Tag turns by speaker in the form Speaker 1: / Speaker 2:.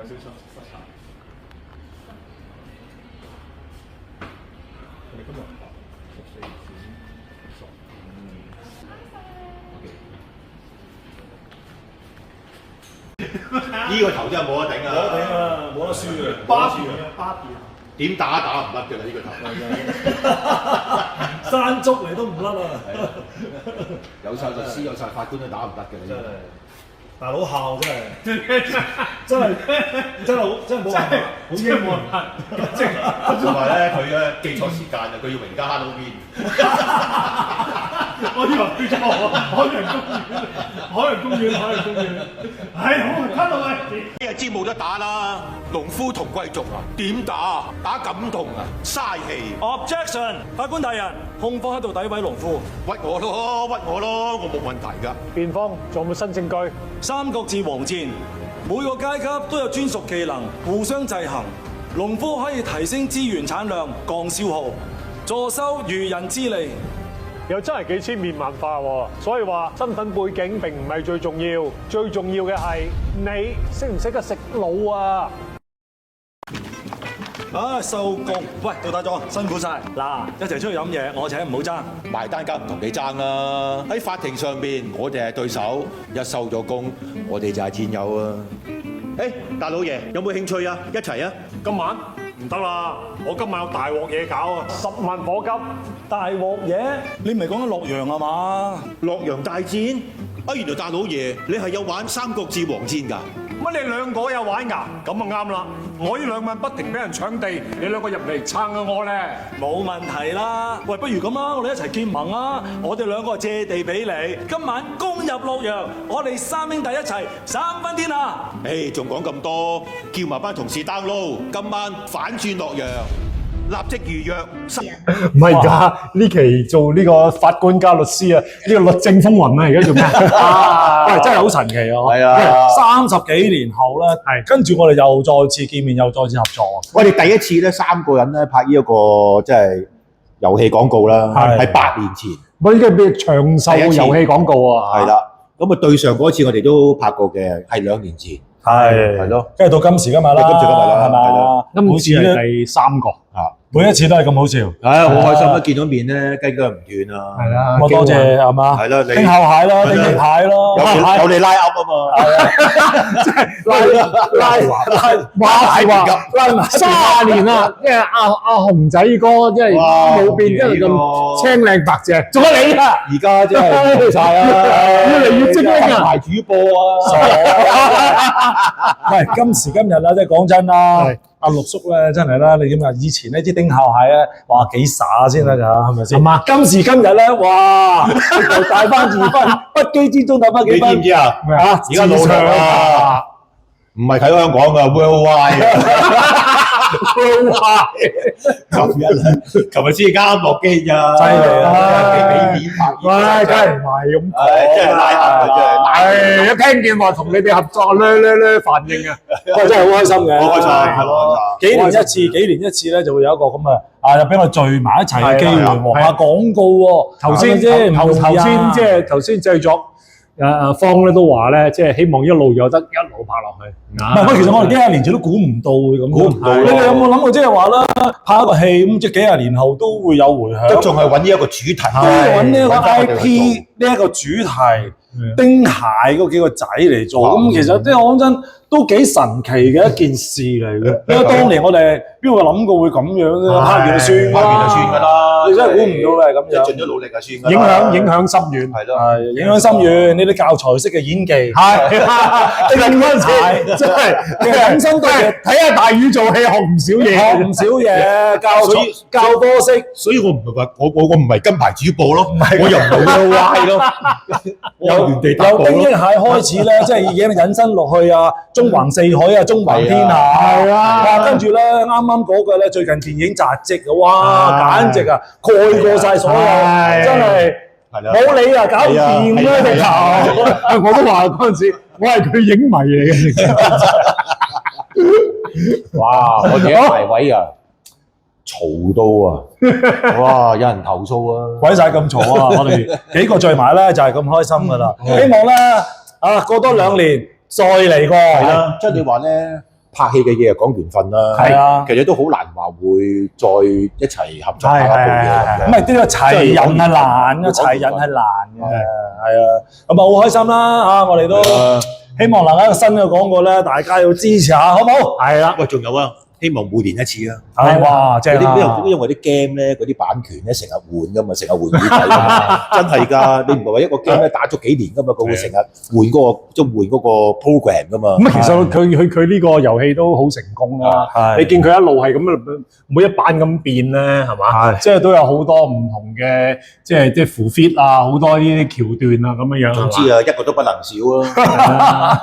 Speaker 1: 少失察。我哋今日14、15、16。呢個頭真係冇得頂啊！
Speaker 2: 冇得頂啊！冇得輸嘅，
Speaker 1: 巴別點打唔甩嘅啦！呢個頭
Speaker 2: 山竹嚟都唔甩啊！
Speaker 1: 有晒律師有晒法官都打唔甩嘅。
Speaker 2: 真係大佬校真係冇辦法，好英喎！
Speaker 1: 同埋咧，佢咧記錯時間啊！佢要榮家哈魯邊。
Speaker 2: 我以為叫做海洋公園。係好卡到位。
Speaker 3: 呢日知冇得打啦！農夫同貴族啊，點打？打感動啊，嘥氣。
Speaker 2: Objection！法官大人，控方喺度詆毀農夫。
Speaker 3: 屈我咯，我冇問題㗎。
Speaker 4: 辯方仲有冇新證據？
Speaker 2: 三國志王戰，每個階級都有專屬技能，互相制衡。農夫可以提升資源產量，降消耗，助收漁人之利。
Speaker 4: 又真係幾千面萬化喎，所以話身份背景並唔係最重要，最重要嘅係你識唔識得食腦啊！
Speaker 2: 收工。喂，杜大狀，辛苦晒。嗱，一齊出去飲嘢，我請唔好爭。
Speaker 1: 埋單梗唔同你爭啦！喺法庭上邊，我哋係對手，一收咗工，我哋就係戰友啊！大老爺有冇興趣啊？一齊啊！
Speaker 4: 今晚唔得啦，我今晚有大鑊嘢搞啊！10萬火急，
Speaker 2: 大鑊嘢？你唔係講緊洛陽啊嘛？
Speaker 1: 洛陽大戰？原來大老爺你係有玩《三國志王戰》㗎？
Speaker 4: 乜你兩個有玩㗎？咁啊啱啦！我呢2晚不停俾人搶地，你兩個入嚟撐下我咧，
Speaker 2: 冇問題啦。喂，不如咁啦，我哋一齊結盟啊！我哋兩個借地俾你，今晚攻入洛陽，我哋3兄弟一齊3分天下。
Speaker 1: 仲講咁多，叫埋班同事 download，今晚反轉洛陽，立即預約。
Speaker 4: 唔係㗎，呢期做呢個法官加律師啊，呢個律政風雲啊，而家做咩？喂，真係好神奇啊！
Speaker 1: 係啊
Speaker 2: 30幾年後咧，跟住我哋又再次見面，又再次合作。
Speaker 1: 我哋第一次咧3個人咧拍呢一個即係遊戲廣告啦，係8年前。
Speaker 4: 喂，呢個咩長壽遊戲廣告啊？
Speaker 1: 係啦，咁啊對上嗰次我哋都拍過嘅，係2年前。係咯，
Speaker 2: 跟住到今時今日啦，係嘛？
Speaker 4: 今次係第3個。
Speaker 2: 每一次都係咁好笑，
Speaker 1: 好開心啊！見到面咧，雞腳唔斷啊！
Speaker 4: 係啦，
Speaker 2: 我多謝係嘛？
Speaker 1: 係啦，
Speaker 2: 丁後蟹咯，丁翼蟹咯，
Speaker 1: 有你拉噏啊嘛！
Speaker 4: 即係拉埋30年啦，即係阿熊仔哥，即係冇變，即係咁青靚白淨，仲有你啊！
Speaker 1: 而家真係冇晒啦，
Speaker 4: 越嚟越精靈啊！
Speaker 1: 排主播啊！
Speaker 2: 喂，今時今日啦，即係講真啦。阿陸叔咧真係啦，你點啊？以前呢啲丁孝蟹咧，話幾灑先得㗎，係咪先？今時今日咧，哇！又帶翻2分，不羈之中帶翻幾分。
Speaker 1: 你知唔知啊？而家老場啊，唔係睇香港㗎 ，worldwide。琴日先啱落機咋，
Speaker 2: 犀利
Speaker 1: 啊！俾面拍，
Speaker 4: 喂，梗係唔係咁講，
Speaker 1: 真係拉下真係。
Speaker 4: 一聽見話同你哋合作咧反應啊，
Speaker 2: 喂，真係好開心嘅，
Speaker 1: 好開心，係咯，
Speaker 2: 幾年一次咧，就會有一個咁又俾我聚埋一齊嘅機會喎，拍廣告喎。頭先頭先製作方咧都話咧，即係希望一路有得一路拍落去。唔係，其實我哋幾廿年前都估唔到會咁，
Speaker 1: 估唔到。
Speaker 2: 你哋有冇諗過即係話啦，拍一個戲咁，即係幾廿年後都會有迴響，
Speaker 1: 都仲係揾呢一個主題，
Speaker 2: 都要揾呢一個 IP 呢一個主題，丁蟹嗰幾個仔嚟做。咁其實即係講真，都幾神奇嘅一件事嚟嘅。因為當年我哋邊個諗過會咁樣嘅？拍完就算㗎啦，你真係估唔到嘅咁樣。
Speaker 1: 盡咗努力就算㗎啦。
Speaker 4: 影響深遠，
Speaker 1: 係咯，
Speaker 2: 影響深遠。呢啲教材式嘅演技，
Speaker 4: 係嗰陣時真係
Speaker 2: 忍心對
Speaker 4: 睇下大魚做戲，學唔少嘢，
Speaker 2: 教科式。
Speaker 1: 所以我唔係話我唔係金牌主播咯，我又唔係好歪咯，
Speaker 2: 由丁蟹開始咧，即係已經引申落去啊，中橫四海啊，中橫天下，
Speaker 4: 係啊，
Speaker 2: 跟住咧啱啱嗰個咧最近電影扎職嘅，哇，簡直啊蓋過晒所有，真係冇理啊，搞唔掂啦直頭。
Speaker 4: 我都話嗰陣時，我係佢影迷嚟嘅。
Speaker 1: 哇！我哋一排位啊，嘈到啊！哇！有人投訴啊！
Speaker 2: 鬼晒咁嘈啊！我哋幾個聚埋咧就係咁開心噶啦。希望咧過多2年再嚟過。
Speaker 1: 係啦，即係你話咧，
Speaker 5: 拍戲嘅嘢係講緣分啦。
Speaker 2: 係啊
Speaker 5: 其實都好難話會再一齊合作拍一部嘢咁樣。
Speaker 2: 咁咪呢個齊人係難，齊人係難嘅，係啊，咁啊好開心啦嚇！我哋都希望能夠新嘅廣告咧，大家要支持下，好唔好？係啦，
Speaker 1: 喂，仲有啊，希望每年一次啊！
Speaker 2: 係哇，正啊！
Speaker 5: 因為啲 game 咧，嗰啲版權咧成日換噶嘛，成日換語體㗎嘛，真係㗎！你唔係話一個 game 咧打咗幾年㗎嘛，佢會成日換嗰個即係換嗰個 program 㗎嘛。
Speaker 4: 咁其實佢呢個遊戲都好成功啦。你見佢一路係咁每一版咁變咧，係嘛？即係都有好多唔同嘅，即係符 fit 啊，好多呢啲橋段啊咁樣樣。
Speaker 5: 總之啊，一個都不能少啊！